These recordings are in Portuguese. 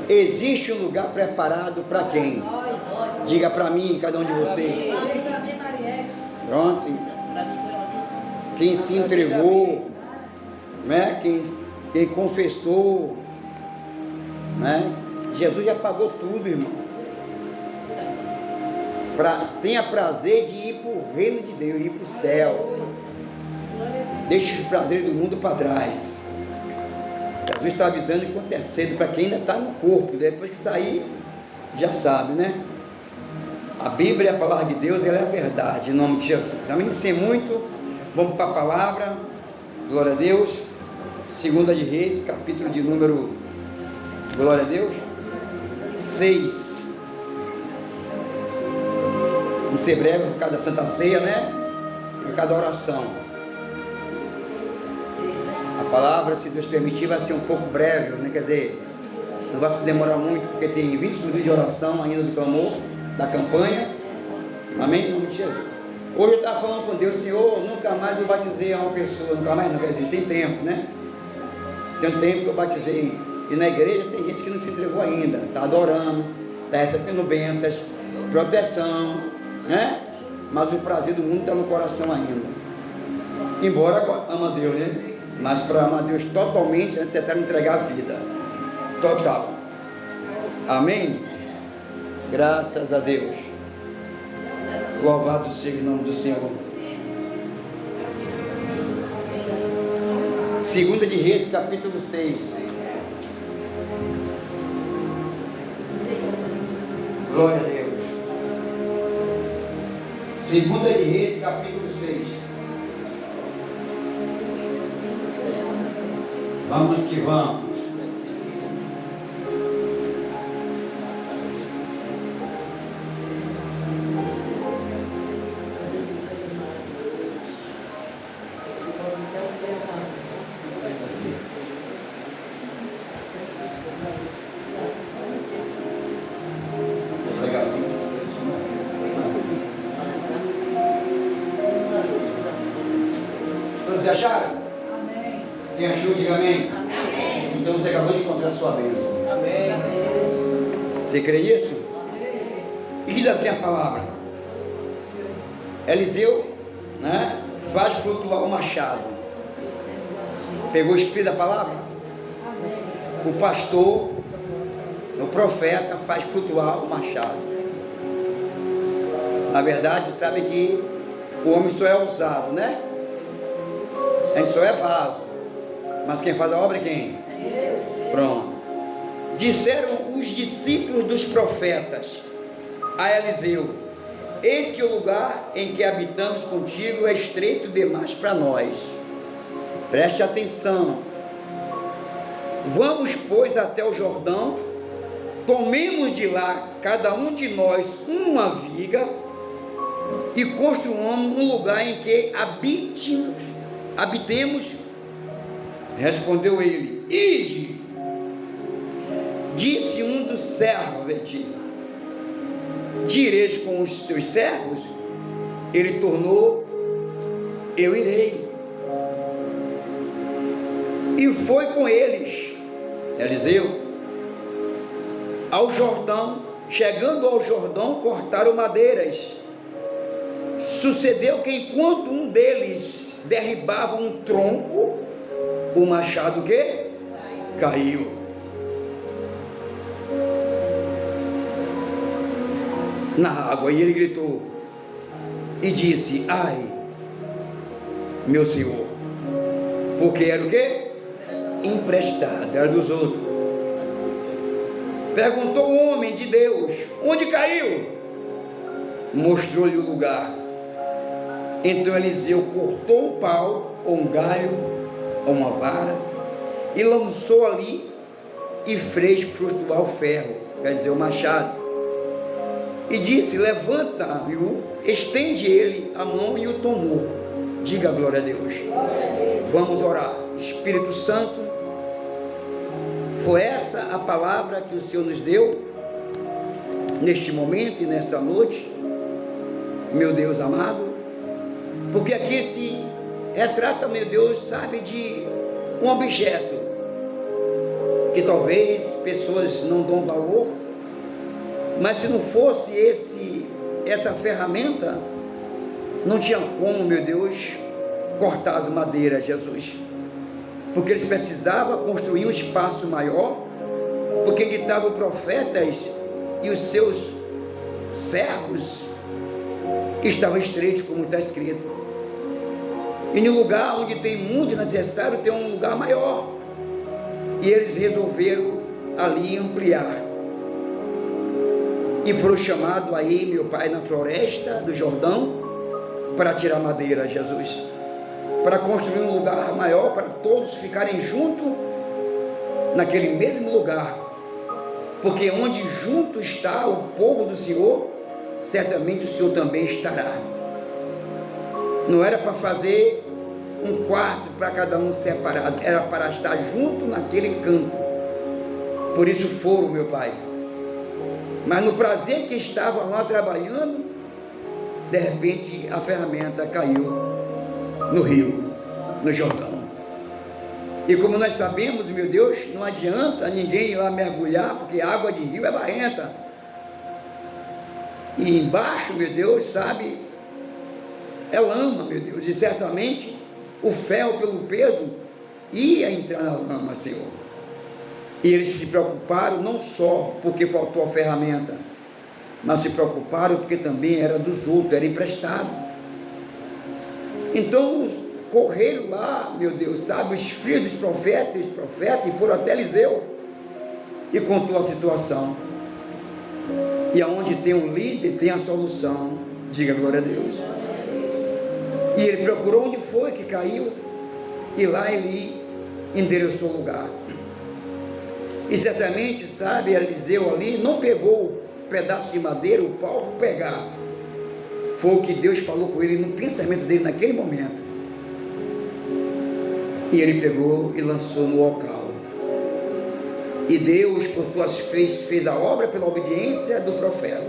Existe um lugar preparado para quem? Diga para mim, cada um de vocês. Pronto. Quem se entregou, né? Quem confessou, né? Jesus já pagou tudo, irmão. Tenha prazer de ir para o reino de Deus, ir para o céu. Deixe os prazeres do mundo para trás. Jesus está avisando enquanto é cedo para quem ainda está no corpo. Depois que sair, já sabe, né? A Bíblia é a palavra de Deus, ela é a verdade, em nome de Jesus. Amém? Sem muito, vamos para a palavra. Glória a Deus. 2 de Reis, capítulo de número, glória a Deus, 6. Vamos ser breve por causa da Santa Ceia, né? Por causa da oração. A palavra, se Deus permitir, vai ser um pouco breve, né? Quer dizer, não vai se demorar muito, porque tem 20 minutos de oração ainda do clamor, da campanha. Amém? Em nome de Jesus. Hoje eu estava falando com Deus, Senhor, nunca mais eu batizei uma pessoa, nunca mais não, quer dizer, tem tempo, né? Tem um tempo que eu batizei, e na igreja tem gente que não se entregou ainda, está adorando, está recebendo bênçãos, proteção, né? Mas o prazer do mundo está no coração ainda. Embora ama Deus, né? Mas para amar Deus totalmente é necessário entregar a vida total. Amém? Graças a Deus. Louvado seja o nome do Senhor. 2 de Reis, capítulo 6. Glória a Deus. 2 de Reis, capítulo 6. Vamos que vamos. Todos acharam? Amém. Quem achou, diga amém. Amém. Então você acabou de encontrar a sua bênção. Amém. Você crê nisso? Amém. E diz assim a palavra: Eliseu, né, faz flutuar o machado. Pegou o espírito da palavra? Amém. O pastor, o profeta, faz flutuar o machado. Na verdade, você sabe que o homem só é usado, né? A gente só é vaso, mas quem faz a obra é quem? Pronto. Disseram os discípulos dos profetas a Eliseu: eis que o lugar em que habitamos contigo é estreito demais para nós. Preste atenção. Vamos, pois, até o Jordão, tomemos de lá cada um de nós uma viga e construamos um lugar em que habitemos. Respondeu ele: ide. Disse um dos servos: direis com os teus servos? Ele tornou: eu irei. E foi com eles, Eliseu, ao Jordão. Chegando ao Jordão, cortaram madeiras. Sucedeu que enquanto um deles derribava um tronco, o machado que caiu. Na água. E ele gritou e disse: ai, meu senhor, porque era o que? Emprestado, era dos outros. Perguntou o homem de Deus: onde caiu? Mostrou-lhe o lugar. Então Eliseu cortou um pau, ou um galho, ou uma vara, e lançou ali, e fez flutuar o ferro, quer dizer, o machado. E disse: levanta-o, estende ele a mão, e o tomou. Diga a glória a Deus. Vamos orar. Espírito Santo, foi essa a palavra que o Senhor nos deu neste momento e nesta noite, meu Deus amado, porque aqui se retrata, meu Deus, sabe, de um objeto, que talvez pessoas não dão valor, mas se não fosse essa ferramenta, não tinha como, meu Deus, cortar as madeiras, Jesus, porque eles precisavam construir um espaço maior, porque onde estavam os profetas e os seus servos estavam estreitos, como está escrito. E no lugar onde tem muito necessário, tem um lugar maior. E eles resolveram ali ampliar. E foram chamados aí, meu pai, na floresta do Jordão, para tirar madeira, Jesus. Para construir um lugar maior, para todos ficarem juntos naquele mesmo lugar. Porque onde junto está o povo do Senhor, certamente o Senhor também estará. Não era para fazer um quarto para cada um separado, era para estar junto naquele campo. Por isso foram, meu pai. Mas no prazer que estavam lá trabalhando, de repente a ferramenta caiu no rio, no Jordão. E como nós sabemos, meu Deus, não adianta ninguém ir lá mergulhar, porque a água de rio é barrenta. E embaixo, meu Deus, sabe, é lama, meu Deus, e certamente o ferro pelo peso ia entrar na lama, Senhor. E eles se preocuparam não só porque faltou a ferramenta, mas se preocuparam porque também era dos outros, era emprestado. Então correram lá, meu Deus, sabe, os filhos dos profetas, e foram até Eliseu e contou a situação. E aonde tem um líder, tem a solução. Diga glória a Deus. E ele procurou onde foi que caiu, e lá ele endereçou o lugar. E certamente, sabe, Eliseu ali não pegou o pedaço de madeira, o pau para pegar. Foi o que Deus falou com ele no pensamento dele naquele momento. E ele pegou e lançou no local. E Deus, por suas fez a obra pela obediência do profeta.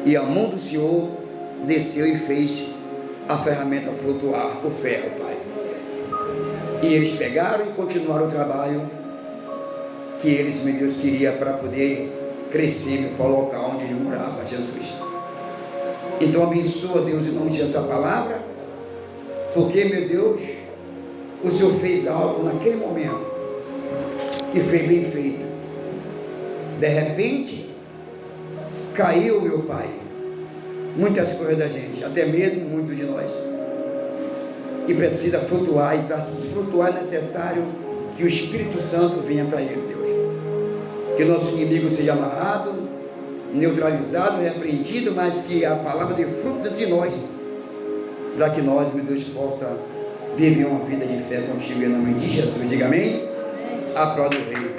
E a mão do Senhor desceu e fez a ferramenta flutuar, o ferro, Pai. E eles pegaram e continuaram o trabalho que eles, meu Deus, queriam para poder crescer para o local onde ele morava, Jesus. Então abençoa, Deus, em nome de essa palavra, porque, meu Deus, o Senhor fez algo naquele momento e fez bem feito. De repente caiu, meu Pai, muitas coisas da gente, até mesmo muitos de nós, e precisa flutuar, e para flutuar é necessário que o Espírito Santo venha para ele, Deus. Que nosso inimigo seja amarrado, neutralizado, repreendido, mas que a palavra dê fruto dentro de nós, para que nós, meu Deus, possa viver uma vida de fé contigo em nome de Jesus. Diga amém. Aplauda o Rei.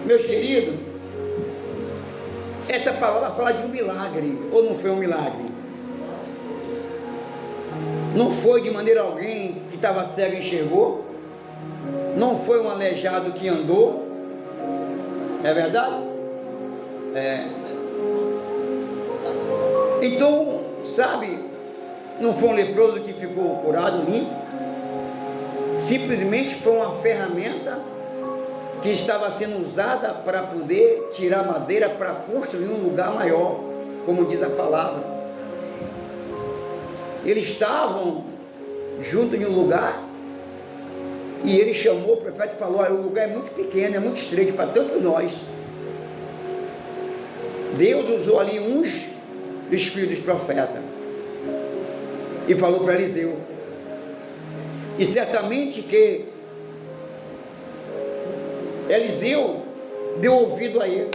Meus queridos, essa palavra fala de um milagre, ou não foi um milagre? Não foi de maneira alguém que estava cego e enxergou, não foi um aleijado que andou, é verdade? Então, sabe, não foi um leproso que ficou curado, limpo, simplesmente foi uma ferramenta que estava sendo usada para poder tirar madeira para construir um lugar maior, como diz a palavra. Eles estavam junto de um lugar e ele chamou o profeta e falou: o lugar é muito pequeno, é muito estreito para tantos nós. Deus usou ali uns dos filhos dos profetas e falou para Eliseu, e certamente que Eliseu deu ouvido a ele,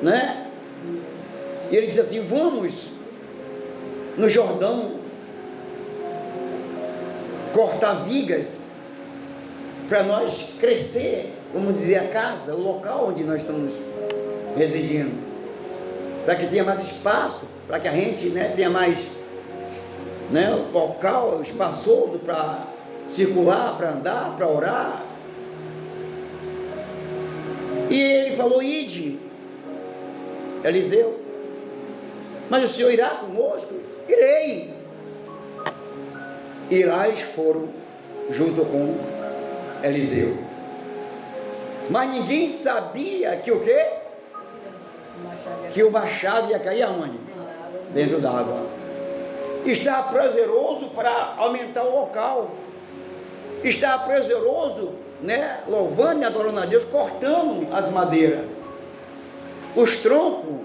né? E ele disse assim: vamos no Jordão cortar vigas para nós crescer, como dizer, a casa, o local onde nós estamos residindo, para que tenha mais espaço, para que a gente, né, tenha mais, né, local espaçoso para circular, para andar, para orar. E ele falou: ide, Eliseu. Mas o Senhor irá conosco? Irei. E lá eles foram junto com Eliseu. Mas ninguém sabia que o quê? Que o machado ia cair aonde? Dentro d'água. Estava prazeroso para aumentar o local. Estava prazeroso, né? Louvando e adorando a Deus, cortando as madeiras, os troncos,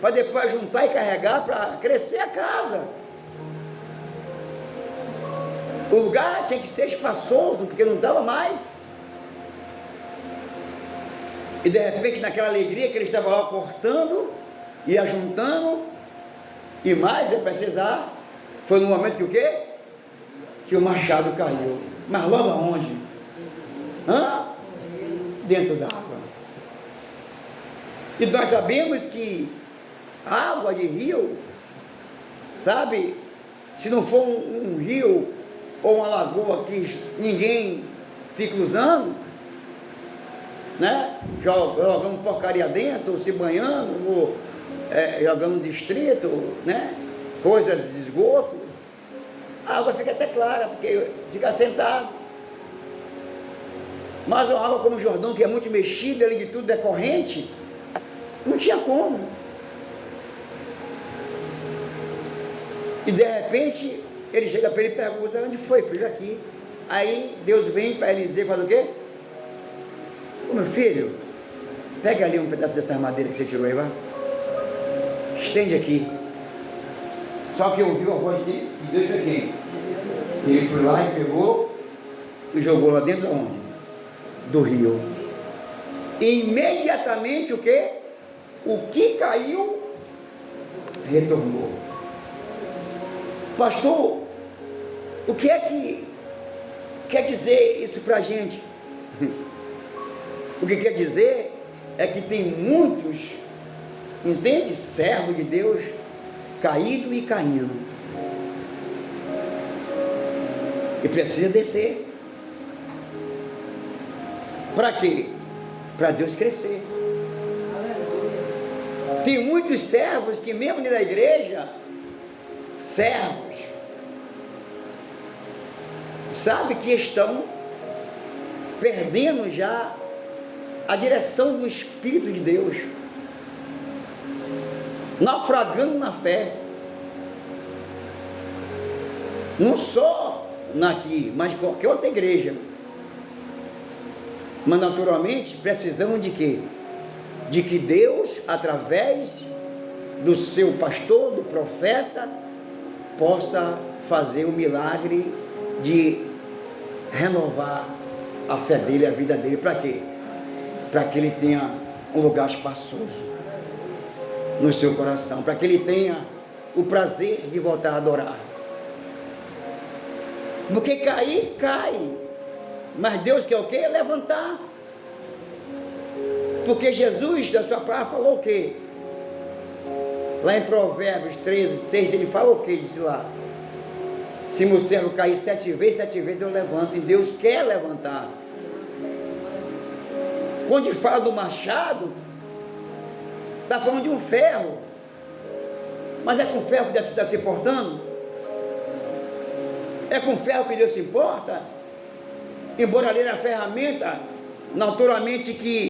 para depois juntar e carregar para crescer a casa. O lugar tinha que ser espaçoso, porque não dava mais. E de repente, naquela alegria que ele estava lá cortando, ia juntando, e mais é precisar, foi no momento que o quê? Que o machado caiu. Mas logo aonde? Dentro da água. E nós sabemos que água de rio, sabe, se não for um rio ou uma lagoa que ninguém fica usando, né, jogando porcaria dentro, ou se banhando, ou jogando distrito, né, coisas de esgoto, a água fica até clara, porque fica sentado. Mas uma água como o Jordão, que é muito mexida, além de tudo é corrente, não tinha como. E de repente, ele chega para ele e pergunta: onde foi, filho? Aqui. Aí Deus vem para Eliseu e fala o quê? Ô, meu filho, pega ali um pedaço dessa madeira que você tirou aí, vai. Estende aqui. Só que ouviu a voz de Deus para quem? Ele foi lá e pegou e jogou lá dentro de onde? Do rio. E imediatamente o quê? O que caiu retornou. Pastor, o que é que quer dizer isso para a gente? O que quer dizer é que tem muitos, entende? Servos de Deus caído e caindo. E precisa descer. Para quê? Para Deus crescer. Tem muitos servos que mesmo na igreja, servos, sabe que estão perdendo já a direção do Espírito de Deus, naufragando na fé, não só aqui, mas qualquer outra igreja. Mas naturalmente precisamos de quê? De que Deus, através do seu pastor, do profeta, possa fazer o milagre de renovar a fé dele, a vida dele. Para quê? Para que ele tenha um lugar espaçoso no seu coração, para que ele tenha o prazer de voltar a adorar. Porque cair, cai, mas Deus quer o quê? Levantar. Porque Jesus, da sua palavra, falou o quê? Lá em Provérbios 13, 6, ele fala o quê? Disse lá: se meu servo cair 7 vezes eu levanto. E Deus quer levantar. Quando ele fala do machado, está falando de um ferro. Mas é com ferro que Deus está se portando? É com ferro que Deus se importa? Embora ali na ferramenta, naturalmente que